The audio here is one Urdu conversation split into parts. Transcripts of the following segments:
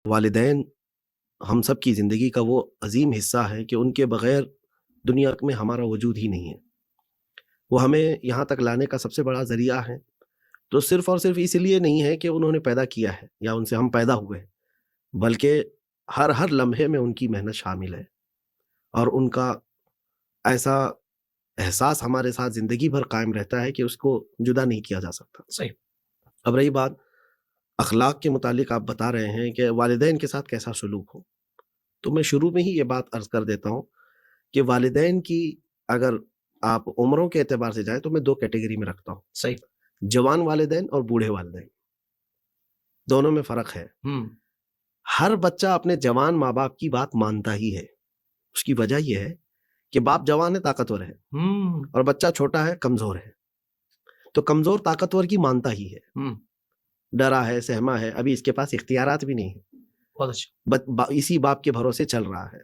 والدین ہم سب کی زندگی کا وہ عظیم حصہ ہے کہ ان کے بغیر دنیا میں ہمارا وجود ہی نہیں ہے. وہ ہمیں یہاں تک لانے کا سب سے بڑا ذریعہ ہے. تو صرف اور صرف اس لیے نہیں ہے کہ انہوں نے پیدا کیا ہے یا ان سے ہم پیدا ہوئے ہیں، بلکہ ہر لمحے میں ان کی محنت شامل ہے، اور ان کا ایسا احساس ہمارے ساتھ زندگی بھر قائم رہتا ہے کہ اس کو جدا نہیں کیا جا سکتا. صحیح. اب رہی بات اخلاق کے متعلق، آپ بتا رہے ہیں کہ والدین کے ساتھ کیسا سلوک ہو، تو میں شروع میں ہی یہ بات عرض کر دیتا ہوں کہ والدین کی اگر آپ عمروں کے اعتبار سے جائیں تو میں 2 کیٹیگری میں رکھتا ہوں. صحیح. جوان والدین اور بوڑھے والدین، دونوں میں فرق ہے. ہر بچہ اپنے جوان ماں باپ کی بات مانتا ہی ہے. اس کی وجہ یہ ہے کہ باپ جوان ہے، طاقتور ہے، اور بچہ چھوٹا ہے، کمزور ہے. تو کمزور طاقتور کی مانتا ہی ہے، ڈرا ہے، سہما ہے، ابھی اس کے پاس اختیارات بھی نہیں ہے، بہت اچھا. اسی باپ کے بھروسے چل رہا ہے.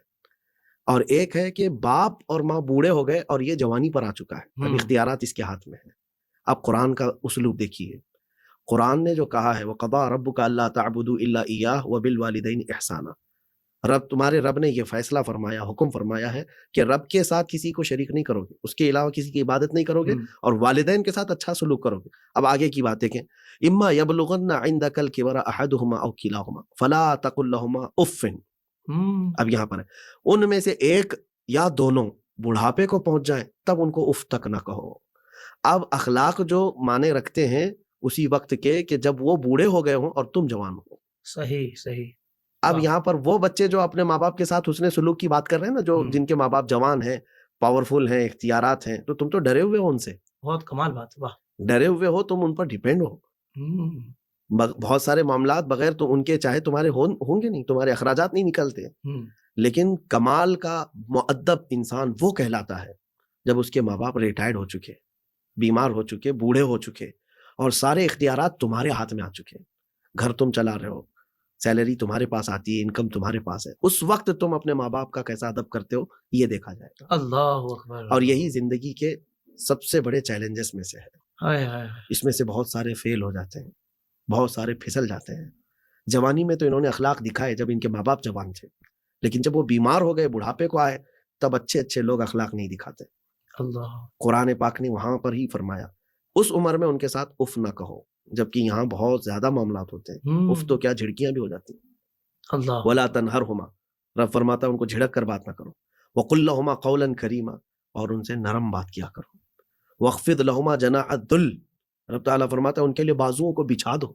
اور ایک ہے کہ باپ اور ماں بوڑھے ہو گئے اور یہ جوانی پر آ چکا ہے، اب اختیارات اس کے ہاتھ میں ہے. آپ قرآن کا اسلوب دیکھیے، قرآن نے جو کہا ہے وَقَضَىٰ رَبُّكَ أَلَّا تَعْبُدُوا إِلَّا إِيَّاهُ وَبِالْوَالِدَيْنِ إِحْسَانًا. تمہارے رب نے یہ فیصلہ فرمایا، حکم فرمایا ہے کہ رب کے ساتھ کسی کو شریک نہیں کرو گے، اس کے علاوہ کسی کی عبادت نہیں کرو گے، اور والدین کے ساتھ اچھا سلوک کرو گے. اب آگے کی بات دیکھیں، اما یبلغن عندک الکبر احدهما او کلاهما فلا تقل لهما اف. اب یہاں پر ہے ان میں سے ایک یا دونوں بڑھاپے کو پہنچ جائیں تب ان کو اف تک نہ کہو. اب اخلاق جو مانے رکھتے ہیں اسی وقت کے کہ جب وہ بوڑھے ہو گئے ہوں اور تم جوان ہو. صحیح صحیح. اب یہاں پر وہ بچے جو اپنے ماں باپ کے ساتھ حسن سلوک کی بات کر رہے ہیں نا، جو جن کے ماں باپ جوان ہیں، پاورفل ہیں، اختیارات ہیں، تو تم تو ڈرے ہوئے ہو ان سے. بہت کمال بات. واہ. ڈرے ہوئے ہو، تم ان پر ڈیپینڈ ہو. بہت سارے معاملات بغیر تو ان کے چاہے تمہارے ہوں گے نہیں، تمہارے اخراجات نہیں نکلتے. لیکن کمال کا مؤدب انسان وہ کہلاتا ہے جب اس کے ماں باپ ریٹائرڈ ہو چکے، بیمار ہو چکے، بوڑھے ہو چکے، اور سارے اختیارات تمہارے ہاتھ میں آ چکے. گھر تم چلا رہے ہو، سیلری تمہارے پاس آتی ہے، انکم تمہارے پاس ہے. اس وقت تم اپنے ماں باپ کا کیسا ادب کرتے ہو یہ دیکھا جائے گا. اللہ اکبر. اور یہی زندگی کے سب سے بڑے چیلنجز میں سے ہے. اس میں سے بہت سارے فیل ہو جاتے ہیں، بہت سارے پھسل جاتے ہیں. جوانی میں تو انہوں نے اخلاق دکھائے جب ان کے ماں باپ جوان تھے، لیکن جب وہ بیمار ہو گئے، بڑھاپے کو آئے، تب اچھے اچھے لوگ اخلاق نہیں دکھاتے. اللہ. قرآن پاک نے وہاں پر ہی فرمایا اس عمر میں ان کے ساتھ اف نہ کہو، جبکہ یہاں بہت زیادہ معاملات ہوتے ہیں. اف تو کیا، جھڑکیاں بھی ہو جاتی ہیں. اللہ. ولا تنہرہما، رب فرماتا ہے ان کو جھڑک کر بات نہ کرو. وقل لہما قولا کریما، اور ان سے نرم بات کیا کرو. واخفض لہما جناح الذل، رب تعالیٰ فرماتا ہے ان کے لیے بازوؤں کو بچھا دو.